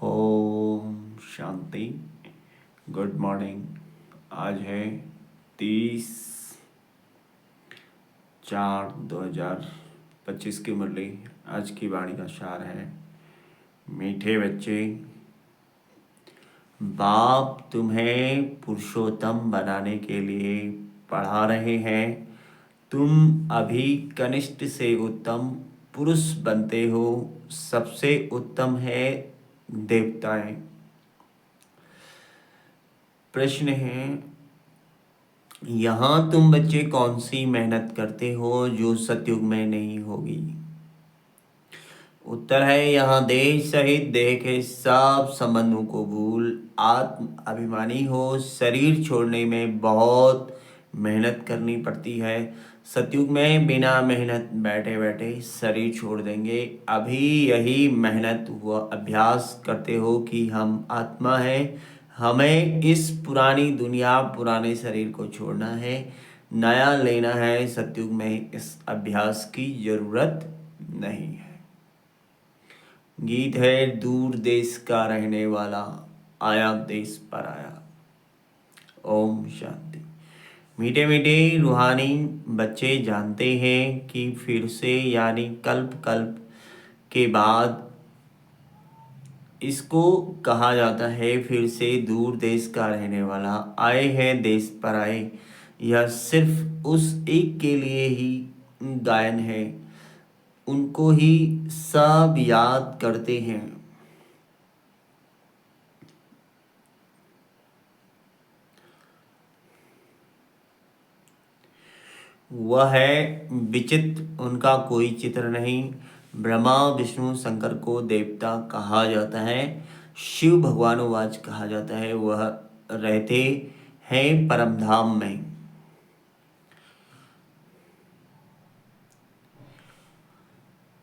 Om Shanti. Good morning. आज है 30/4/2025 की मुरली। आज की वाणी का सार है, मीठे बच्चे, बाप तुम्हें पुरुषोत्तम बनाने के लिए पढ़ा रहे हैं। तुम अभी कनिष्ठ से उत्तम पुरुष बनते हो। सबसे उत्तम है देवताएं। प्रश्न है, यहाँ तुम बच्चे कौन सी मेहनत करते हो जो सतयुग में नहीं होगी? उत्तर है, यहाँ देह सहित देह के सब संबंधों को भूल आत्म अभिमानी हो। शरीर छोड़ने में बहुत मेहनत करनी पड़ती है। सतयुग में बिना मेहनत बैठे बैठे शरीर छोड़ देंगे। अभी यही मेहनत व अभ्यास करते हो कि हम आत्मा हैं, हमें इस पुरानी दुनिया पुराने शरीर को छोड़ना है, नया लेना है। सतयुग में इस अभ्यास की जरूरत नहीं है। गीत है, दूर देश का रहने वाला आया देश पर आया। ओम शांति। मीठे मीठे रूहानी बच्चे जानते हैं कि फिर से यानी कल्प कल्प के बाद इसको कहा जाता है फिर से दूर देश का रहने वाला आए हैं देश पर आए। यह सिर्फ उस एक के लिए ही गायन है, उनको ही सब याद करते हैं। वह है विचित्र, उनका कोई चित्र नहीं। ब्रह्मा विष्णु शंकर को देवता कहा जाता है, शिव भगवानुवाच कहा जाता है। वह रहते हैं परमधाम में।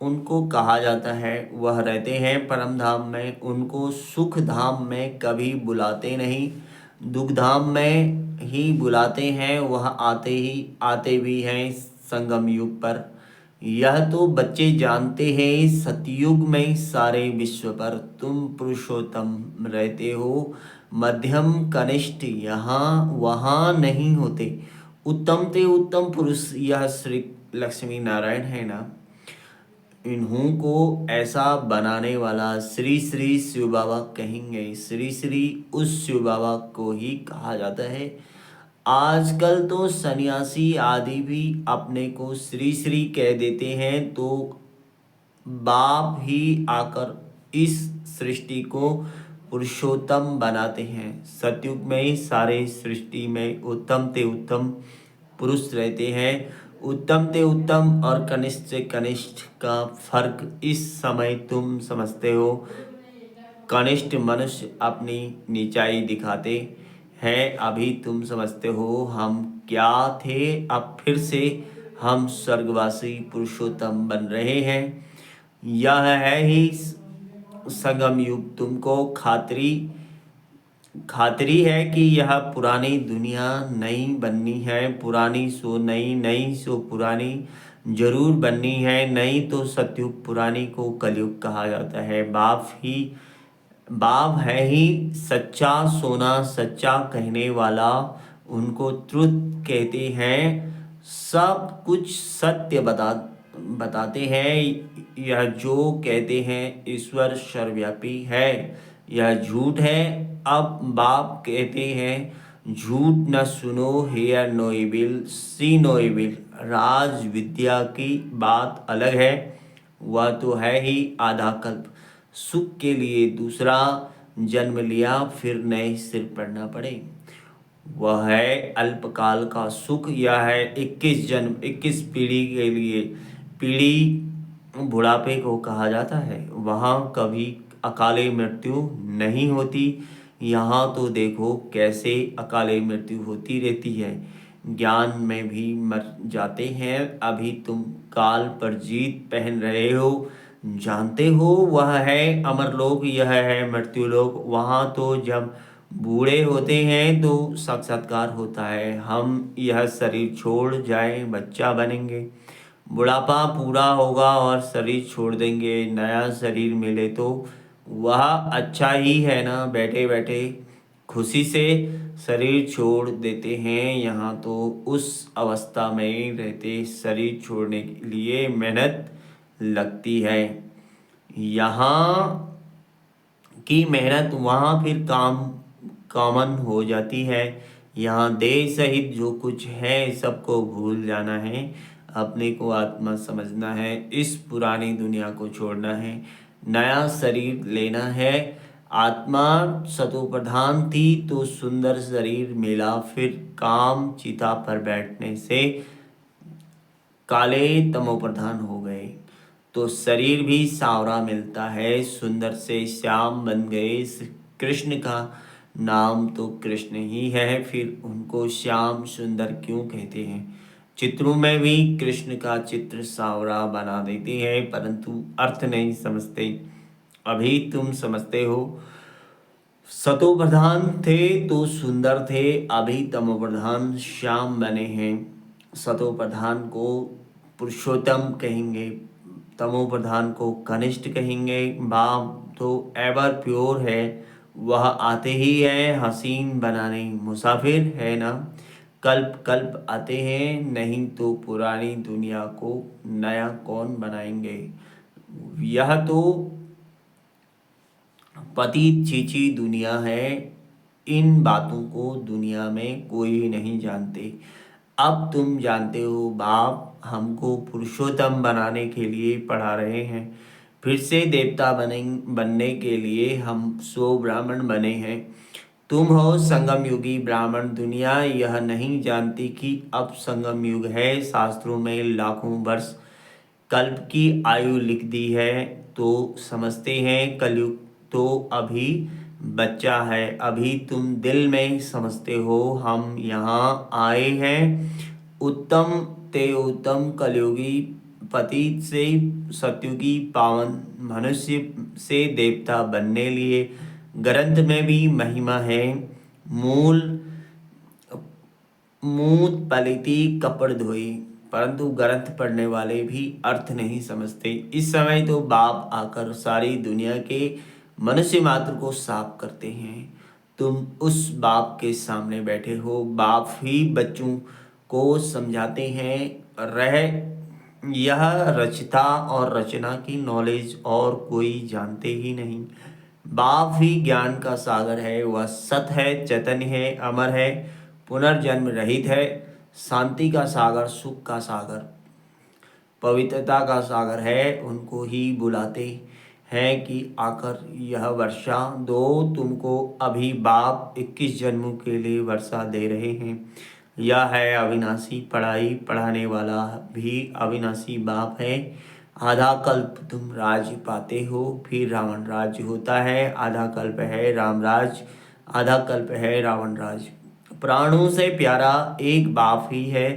उनको कहा जाता है वह रहते हैं परम धाम में। उनको सुख धाम में कभी बुलाते नहीं, दुख धाम में ही बुलाते हैं। वह आते भी हैं संगम युग पर। यह तो बच्चे जानते हैं, सतयुग में सारे विश्व पर तुम पुरुषोत्तम रहते हो। मध्यम कनिष्ठ यहाँ वहाँ नहीं होते। उत्तम ते उत्तम पुरुष यह श्री लक्ष्मी नारायण है ना, इन्हों को ऐसा बनाने वाला श्री श्री शिव बाबा कहेंगे। श्री श्री उस शिव बाबा को ही कहा जाता है। आजकल तो सन्यासी आदि भी अपने को श्री श्री कह देते हैं, तो बाप ही आकर इस सृष्टि को पुरुषोत्तम बनाते हैं। सतयुग में ही सारे सृष्टि में उत्तम ते उत्तम पुरुष रहते हैं। उत्तम ते उत्तम और कनिष्ठ से कनिष्ठ का फर्क इस समय तुम समझते हो। कनिष्ठ मनुष्य अपनी नीचाई दिखाते हैं, अभी तुम समझते हो हम क्या थे, अब फिर से हम स्वर्गवासी पुरुषोत्तम बन रहे हैं। यह है ही संगम युग। तुमको खातरी है कि यह पुरानी दुनिया नई बननी है। पुरानी सो नई, नई सो पुरानी जरूर बननी है। नई तो सतयुग, पुरानी को कलयुग कहा जाता है। बाप है ही सच्चा सोना, सच्चा कहने वाला। उनको ट्रुथ कहते हैं। सब कुछ सत्य बताते हैं। यह जो कहते हैं ईश्वर सर्वव्यापी है, यह झूठ है। अब बाप कहते हैं झूठ न सुनो, हेयर नो इविल, सी नो इविल। राज विद्या की बात अलग है, वह तो है ही आधा कल्प। सुख के लिए दूसरा जन्म लिया, फिर नए सिर पड़ना पड़े। वह है अल्पकाल का सुख। यह है 21 जन्म, 21 पीढ़ी के लिए। पीढ़ी बुढ़ापे को कहा जाता है। वहाँ कभी अकाले मृत्यु नहीं होती। यहाँ तो देखो कैसे अकाले मृत्यु होती रहती है। ज्ञान में भी मर जाते हैं। अभी तुम काल पर जीत पहन रहे हो, जानते हो वह है अमरलोक, यह है मृत्युलोक। वहाँ तो जब बूढ़े होते हैं तो साक्षात्कार होता है, हम यह शरीर छोड़ जाए बच्चा बनेंगे। बुढ़ापा पूरा होगा और शरीर छोड़ देंगे। नया शरीर मिले तो वह अच्छा ही है ना, बैठे बैठे खुशी से शरीर छोड़ देते हैं। यहाँ तो उस अवस्था में रहते शरीर छोड़ने के लिए मेहनत लगती है। यहाँ की मेहनत वहाँ फिर कॉमन हो जाती है। यहाँ देह सहित जो कुछ है सबको भूल जाना है, अपने को आत्मा समझना है, इस पुरानी दुनिया को छोड़ना है, नया शरीर लेना है। आत्मा सतो प्रधान थी तो सुंदर शरीर मिला, फिर काम चिता पर बैठने से काले तमो प्रधान हो गए, तो शरीर भी सांवरा मिलता है, सुंदर से श्याम बन गए। कृष्ण का नाम तो कृष्ण ही है, फिर उनको श्याम सुंदर क्यों कहते हैं। चित्रों में भी कृष्ण का चित्र सांवरा बना देते हैं, परंतु अर्थ नहीं समझते। अभी तुम समझते हो, सतो प्रधान थे तो सुंदर थे, अभी तमो प्रधान श्याम बने हैं। सतो प्रधान को पुरुषोत्तम कहेंगे, तमो प्रधान को कनिष्ठ कहेंगे। बाप तो एवर प्योर है, वह आते ही है हसीन बनाने, मुसाफिर है ना, कल्प कल्प आते हैं, नहीं तो पुरानी दुनिया को नया कौन बनाएंगे। यह तो पतित चीची दुनिया है, इन बातों को दुनिया में कोई नहीं जानते। अब तुम जानते हो, बाप हमको पुरुषोत्तम बनाने के लिए पढ़ा रहे हैं, फिर से देवता बनने के लिए हम सो ब्राह्मण बने हैं। तुम हो संगम युगी ब्राह्मण, दुनिया यह नहीं जानती कि अब संगम युग है। शास्त्रों में लाखों वर्ष कल्प की आयु लिख दी है, तो समझते हैं कलयुग तो अभी बच्चा है। अभी तुम दिल में समझते हो हम यहाँ आए हैं उत्तम ते उत्तम कलयुगी पतित से सतयुगी पावन मनुष्य से देवता बनने लिए। ग्रंथ में भी महिमा है, मूल मूत पलिती कपड़ धोई, परंतु ग्रंथ पढ़ने वाले भी अर्थ नहीं समझते। इस समय तो बाप आकर सारी दुनिया के मनुष्य मात्र को साफ करते हैं। तुम उस बाप के सामने बैठे हो, बाप ही बच्चों को समझाते हैं। यह रचता और रचना की नॉलेज और कोई जानते ही नहीं। बाप ही ज्ञान का सागर है, वह सत है, चैतन्य है, अमर है, पुनर्जन्म रहित है, शांति का सागर, सुख का सागर, पवित्रता का सागर है। उनको ही बुलाते हैं कि आकर यह वर्षा दो तुमको। अभी बाप 21 जन्मों के लिए वर्षा दे रहे हैं। यह है अविनाशी पढ़ाई, पढ़ाने वाला भी अविनाशी बाप है। आधा कल्प तुम राज्य पाते हो, फिर रावण राज्य होता है। आधा कल्प है राम राज, आधा कल्प है रावण राज। प्राणों से प्यारा एक बाप ही है,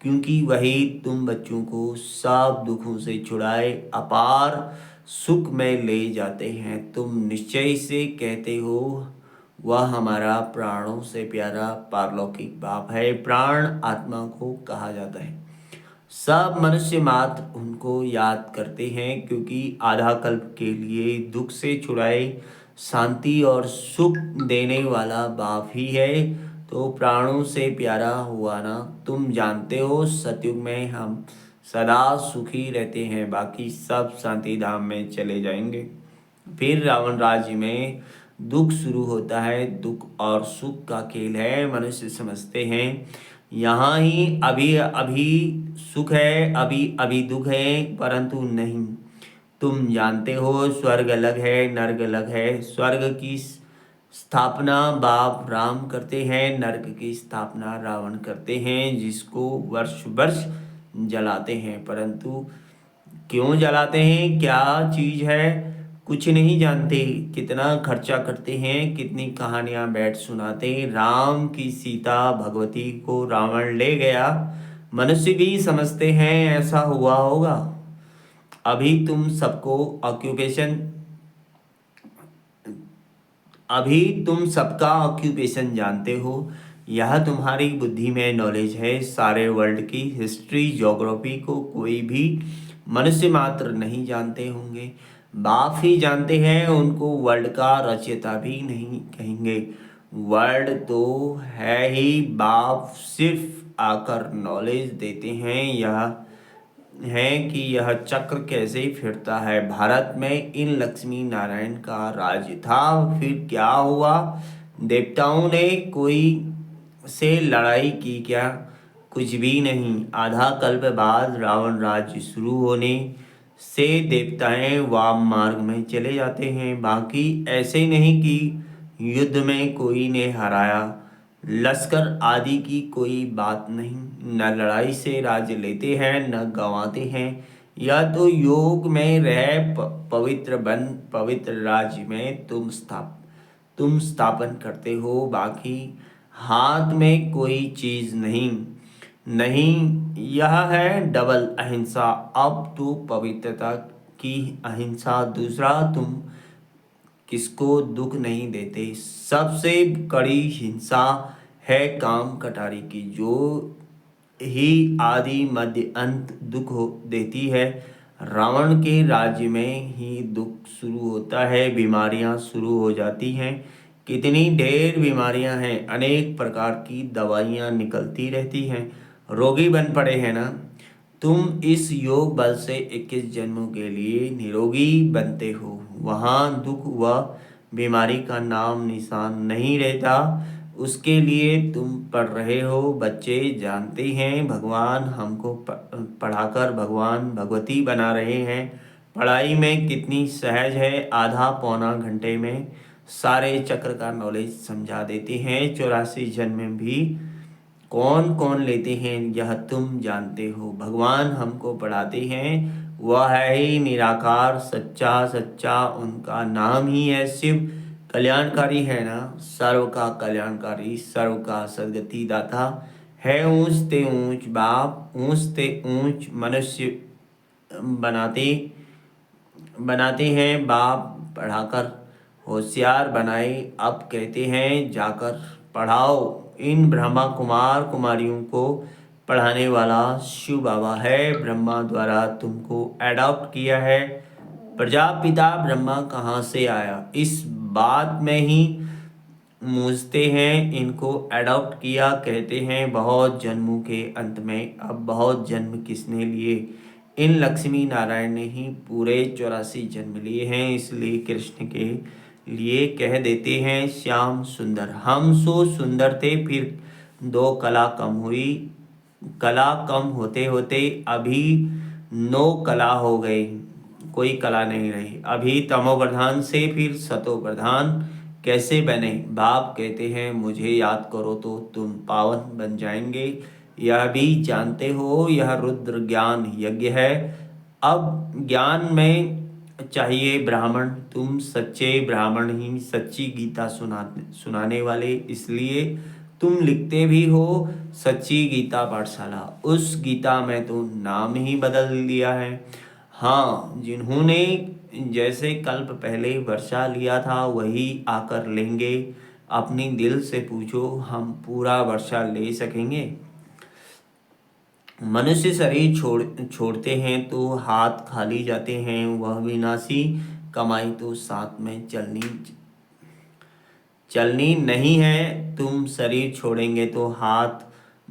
क्योंकि वही तुम बच्चों को सब दुखों से छुड़ाए अपार सुख में ले जाते हैं। तुम निश्चय से कहते हो, वह हमारा प्राणों से प्यारा पारलौकिक बाप है। प्राण आत्मा को कहा जाता है। सब मनुष्य मात्र उनको याद करते हैं, क्योंकि आधा कल्प के लिए दुख से छुड़ाए शांति और सुख देने वाला बाप ही है। तो प्राणों से प्यारा हुआ ना। तुम जानते हो, सतयुग में हम सदा सुखी रहते हैं, बाकी सब शांति धाम में चले जाएंगे। फिर रावण राज्य में दुख शुरू होता है। दुख और सुख का खेल है, मनुष्य समझते हैं यहाँ ही अभी अभी सुख है, अभी अभी दुख है, परंतु नहीं। तुम जानते हो, स्वर्ग अलग है, नर्क अलग है। स्वर्ग की स्थापना बाप राम करते हैं, नरक की स्थापना रावण करते हैं, जिसको वर्ष वर्ष जलाते हैं। परंतु क्यों जलाते हैं, क्या चीज़ है, कुछ नहीं जानते। कितना खर्चा करते हैं, कितनी कहानियां बैठ सुनाते। राम की सीता भगवती को रावण ले गया, मनुष्य भी समझते हैं ऐसा हुआ होगा। अभी तुम सबको ऑक्यूपेशन अभी तुम सबका ऑक्यूपेशन जानते हो। यह तुम्हारी बुद्धि में नॉलेज है। सारे वर्ल्ड की हिस्ट्री ज्योग्राफी को कोई भी मनुष्य मात्र नहीं जानते होंगे। बाप ही जानते हैं, उनको वर्ल्ड का रचयिता भी नहीं कहेंगे। वर्ल्ड तो है ही, बाप सिर्फ आकर नॉलेज देते हैं, यह है कि यह चक्र कैसे फिरता है। भारत में इन लक्ष्मी नारायण का राज्य था, फिर क्या हुआ? देवताओं ने कोई से लड़ाई की क्या? कुछ भी नहीं। आधा कल्प बाद रावण राज्य शुरू होने से देवताएं वाम मार्ग में चले जाते हैं। बाकी ऐसे नहीं कि युद्ध में कोई ने हराया, लश्कर आदि की कोई बात नहीं। न लड़ाई से राज्य लेते हैं न गंवाते हैं। या तो योग में रह पवित्र राज्य में तुम स्थापन करते हो, बाकी हाथ में कोई चीज नहीं। नहीं, यह है डबल अहिंसा। अब तो पवित्रता की अहिंसा, दूसरा तुम किसको दुख नहीं देते। सबसे कड़ी हिंसा है काम कटारी की, जो ही आदि मध्य अंत दुख देती है। रावण के राज्य में ही दुख शुरू होता है, बीमारियां शुरू हो जाती हैं। कितनी ढेर बीमारियां हैं, अनेक प्रकार की दवाइयां निकलती रहती हैं, रोगी बन पड़े हैं ना। तुम इस योग बल से 21 जन्मों के लिए निरोगी बनते हो, वहाँ दुख व बीमारी का नाम निशान नहीं रहता। उसके लिए तुम पढ़ रहे हो। बच्चे जानते हैं भगवान हमको पढ़ाकर भगवान भगवती बना रहे हैं। पढ़ाई में कितनी सहज है, आधा पौना घंटे में सारे चक्र का नॉलेज समझा देते हैं। 84 जन्म में भी कौन कौन लेते हैं यह तुम जानते हो। भगवान हमको पढ़ाते हैं, वह है ही निराकार सच्चा सच्चा, उनका नाम ही है शिव। कल्याणकारी है ना, सर्व का कल्याणकारी, सर्व का सदगति दाता है। ऊंच ते ऊंच बाप, ऊंच ते ऊंच मनुष्य बनाते बनाते हैं बाप, पढ़ाकर होशियार बनाए। अब कहते हैं जाकर पढ़ाओ। इन ब्रह्मा कुमार कुमारियों को पढ़ाने वाला शिव बाबा है। ब्रह्मा द्वारा तुमको एडॉप्ट किया है। प्रजापिता ब्रह्मा कहाँ से आया, इस बात में ही मूझते हैं। इनको एडॉप्ट किया, कहते हैं बहुत जन्मों के अंत में। अब बहुत जन्म किसने लिए? इन लक्ष्मी नारायण ने ही पूरे 84 जन्म लिए हैं। इसलिए कृष्ण के लिए कह देते हैं श्याम सुंदर। हम सो सुंदर थे, फिर दो कला कम हुई। कला कम होते होते अभी 9 कला हो गई, कोई कला नहीं रही। अभी तमो प्रधान से फिर सतो प्रधान कैसे बने? बाप कहते हैं मुझे याद करो तो तुम पावन बन जाएंगे। यह भी जानते हो यह रुद्र ज्ञान यज्ञ है। अब ज्ञान में चाहिए ब्राह्मण, तुम सच्चे ब्राह्मण ही, सच्ची गीता सुनाने वाले, इसलिए तुम लिखते भी हो सच्ची गीता पाठशाला। उस गीता में तो नाम ही बदल दिया है। हाँ, जिन्होंने जैसे कल्प पहले वर्षा लिया था वही आकर लेंगे। अपनी दिल से पूछो, हम पूरा वर्षा ले सकेंगे? मनुष्य शरीर छोड़ते हैं तो हाथ खाली जाते हैं, वह विनाशी कमाई तो साथ में चलनी नहीं है। तुम शरीर छोड़ेंगे तो हाथ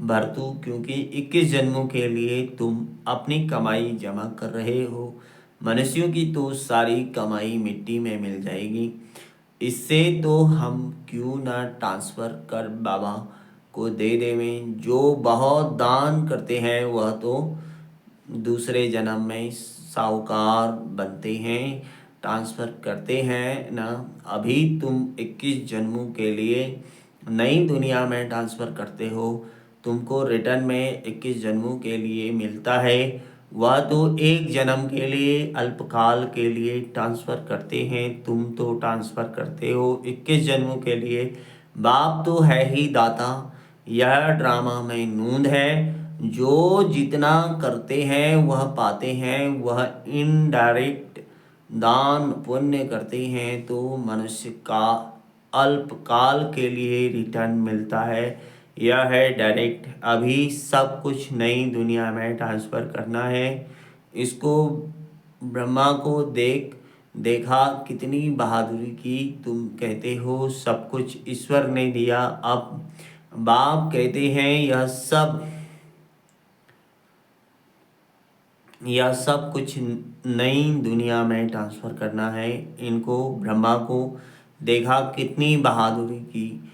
भरतू, क्योंकि 21 जन्मों के लिए तुम अपनी कमाई जमा कर रहे हो। मनुष्यों की तो सारी कमाई मिट्टी में मिल जाएगी। इससे तो हम क्यों ना ट्रांसफ़र कर बाबा को दे देवें। जो बहुत दान करते हैं वह तो दूसरे जन्म में साहूकार बनते हैं, ट्रांसफ़र करते हैं ना। अभी तुम 21 जन्मों के लिए नई दुनिया में ट्रांसफ़र करते हो। तुमको रिटर्न में 21 जन्मों के लिए मिलता है, वह तो एक जन्म के लिए अल्पकाल के लिए ट्रांसफ़र करते हैं। तुम तो ट्रांसफ़र करते हो 21 जन्मों के लिए। बाप तो है ही दाता, यह ड्रामा में नूंद है। जो जितना करते हैं वह पाते हैं, वह इनडायरेक्ट दान पुण्य करते हैं तो मनुष्य का अल्पकाल के लिए रिटर्न मिलता है। यह है डायरेक्ट। अभी सब कुछ नई दुनिया में ट्रांसफ़र करना है। इसको ब्रह्मा को देख देखा कितनी बहादुरी की, तुम कहते हो सब कुछ ईश्वर ने दिया। अब बाप कहते हैं यह सब कुछ नई दुनिया में ट्रांसफ़र करना है इनको। ब्रह्मा को देखा कितनी बहादुरी की,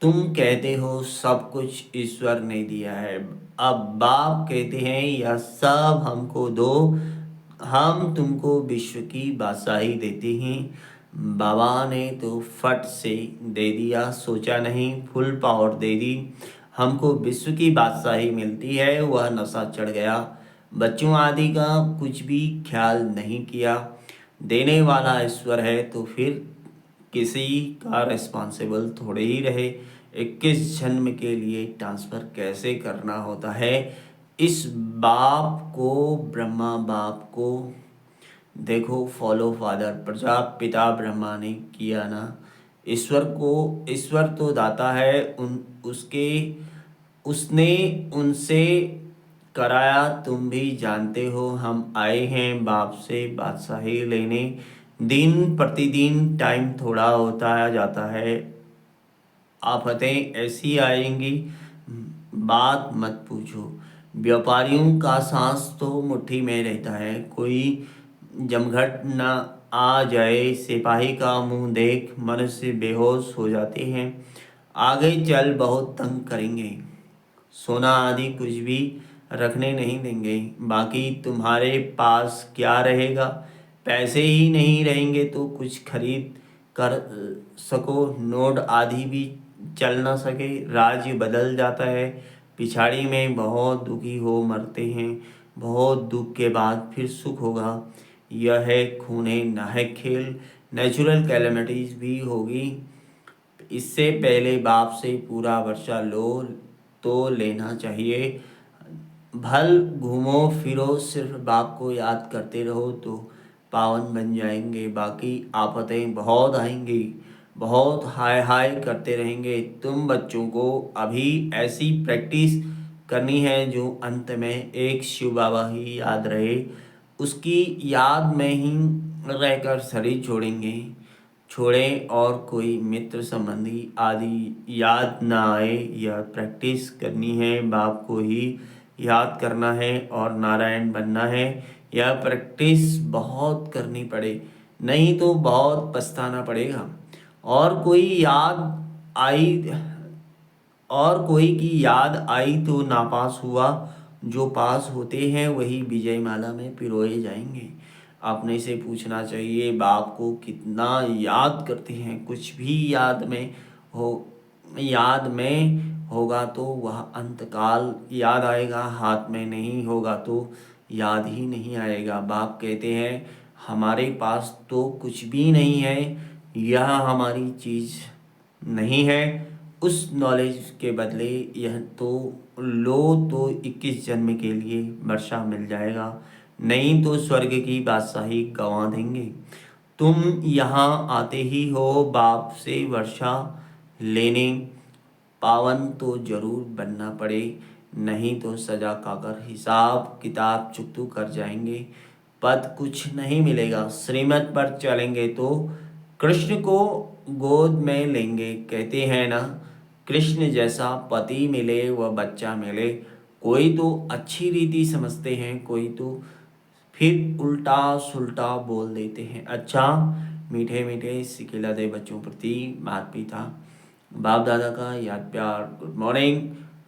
तुम कहते हो सब कुछ ईश्वर ने दिया है। अब बाप कहते हैं यह सब हमको दो, हम तुमको विश्व की बादशाही देते हैं। बाबा ने तो फट से दे दिया, सोचा नहीं, फुल पावर दे दी। हमको विश्व की बादशाही मिलती है, वह नशा चढ़ गया। बच्चों आदि का कुछ भी ख्याल नहीं किया। देने वाला ईश्वर है तो फिर किसी का रिस्पॉन्सिबल थोड़े ही रहे। 21 जन्म के लिए ट्रांसफ़र कैसे करना होता है, इस बाप को, ब्रह्मा बाप को देखो फॉलो फादर प्रजापिता ब्रह्मा ने किया ना। ईश्वर तो दाता है, उसने उनसे कराया। तुम भी जानते हो हम आए हैं बाप से बादशाही लेने। दिन प्रतिदिन टाइम थोड़ा होता जाता है, आफतें ऐसी आएंगी बात मत पूछो। व्यापारियों का सांस तो मुट्ठी में रहता है, कोई जमघट न आ जाए। सिपाही का मुंह देख मनुष्य बेहोश हो जाते हैं। आगे चल बहुत तंग करेंगे, सोना आदि कुछ भी रखने नहीं देंगे। बाकी तुम्हारे पास क्या रहेगा, पैसे ही नहीं रहेंगे तो कुछ खरीद कर सको। नोट आदि भी चल ना सके, राज्य बदल जाता है। पिछाड़ी में बहुत दुखी हो मरते हैं, बहुत दुख के बाद फिर सुख होगा। यह है खूने नाहक खेल, नेचुरल कैलेमिटीज भी होगी। इससे पहले बाप से पूरा वर्षा लो तो लेना चाहिए। भल घूमो फिरो सिर्फ बाप को याद करते रहो तो पावन बन जाएंगे। बाकी आफतें बहुत आएंगी, बहुत हाय हाय करते रहेंगे। तुम बच्चों को अभी ऐसी प्रैक्टिस करनी है जो अंत में एक शिव बाबा ही याद रहे, उसकी याद में ही रहकर शरीर छोड़ें और कोई मित्र संबंधी आदि याद ना आए। यह प्रैक्टिस करनी है, बाप को ही याद करना है और नारायण बनना है। यह प्रैक्टिस बहुत करनी पड़े, नहीं तो बहुत पछताना पड़ेगा। और कोई याद आई और कोई की याद आई तो नापास हुआ, जो पास होते हैं वही विजय माला में पिरोए जाएंगे। अपने से पूछना चाहिए बाप को कितना याद करते हैं। कुछ भी याद में होगा तो वह अंतकाल याद आएगा, हाथ में नहीं होगा तो याद ही नहीं आएगा। बाप कहते हैं हमारे पास तो कुछ भी नहीं है, यह हमारी चीज़ नहीं है। उस नॉलेज के बदले यह तो लो तो 21 जन्म के लिए वर्षा मिल जाएगा, नहीं तो स्वर्ग की बादशाही गंवा देंगे। तुम यहाँ आते ही हो बाप से वर्षा लेने, पावन तो जरूर बनना पड़े, नहीं तो सजा खाकर हिसाब किताब चुकतू कर जाएंगे। पद कुछ नहीं मिलेगा, श्रीमत पर चलेंगे तो कृष्ण को गोद में लेंगे। कहते हैं ना, कृष्ण जैसा पति मिले व बच्चा मिले। कोई तो अच्छी रीति समझते हैं, कोई तो फिर उल्टा सुल्टा बोल देते हैं। अच्छा, मीठे मीठे सिखिला दे बच्चों प्रति माता पिता बाप दादा का याद प्यार गुड मॉर्निंग।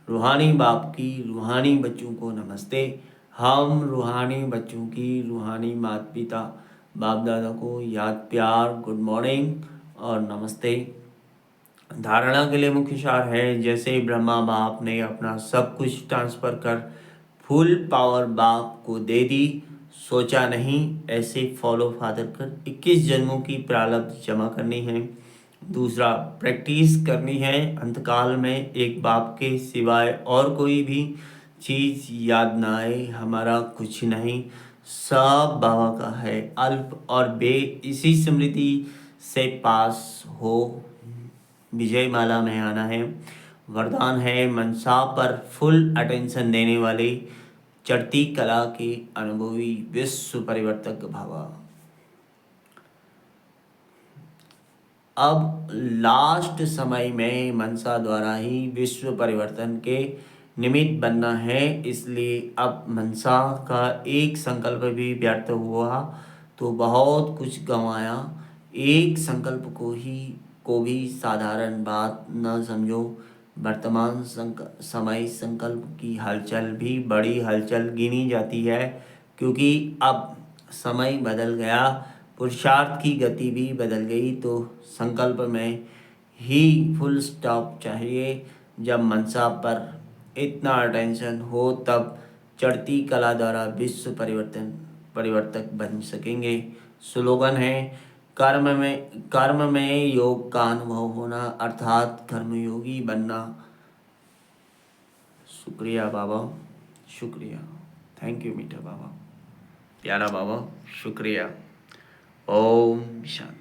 रूहानी बाप की रूहानी बच्चों को नमस्ते। हम रूहानी बच्चों की रूहानी माता पिता बाप दादा को याद प्यार गुड मॉर्निंग और नमस्ते। धारणा के लिए मुख्य सार है, जैसे ब्रह्मा बाप ने अपना सब कुछ ट्रांसफ़र कर फुल पावर बाप को दे दी, सोचा नहीं ऐसे फॉलो फादर कर 21 जन्मों की प्रारब्ध जमा करनी है। दूसरा, प्रैक्टिस करनी है अंतकाल में एक बाप के सिवाय और कोई भी चीज़ याद ना आए। हमारा कुछ नहीं, सब बाबा का है। अल्प और बे इसी स्मृति से पास हो, विजय माला में आना है। वरदान है मनसा पर फुल अटेंशन देने वाले चढ़ती कला के अनुभवी विश्व परिवर्तक भावा। अब लास्ट समय में मनसा द्वारा ही विश्व परिवर्तन के निमित्त बनना है, इसलिए अब मनसा का एक संकल्प भी व्यर्थ हुआ तो बहुत कुछ गंवाया। एक संकल्प को भी साधारण बात न समझो। वर्तमान समय संकल्प की हलचल भी बड़ी हलचल गिनी जाती है, क्योंकि अब समय बदल गया, पुरुषार्थ की गति भी बदल गई। तो संकल्प में ही फुल स्टॉप चाहिए। जब मनसा पर इतना अटेंशन हो तब चढ़ती कला द्वारा विश्व परिवर्तक बन सकेंगे। स्लोगन है, कर्म में योग का अनुभव होना, अर्थात कर्मयोगी बनना। शुक्रिया बाबा, शुक्रिया। थैंक यू मीठा बाबा, प्यारा बाबा, शुक्रिया। ओम शांति।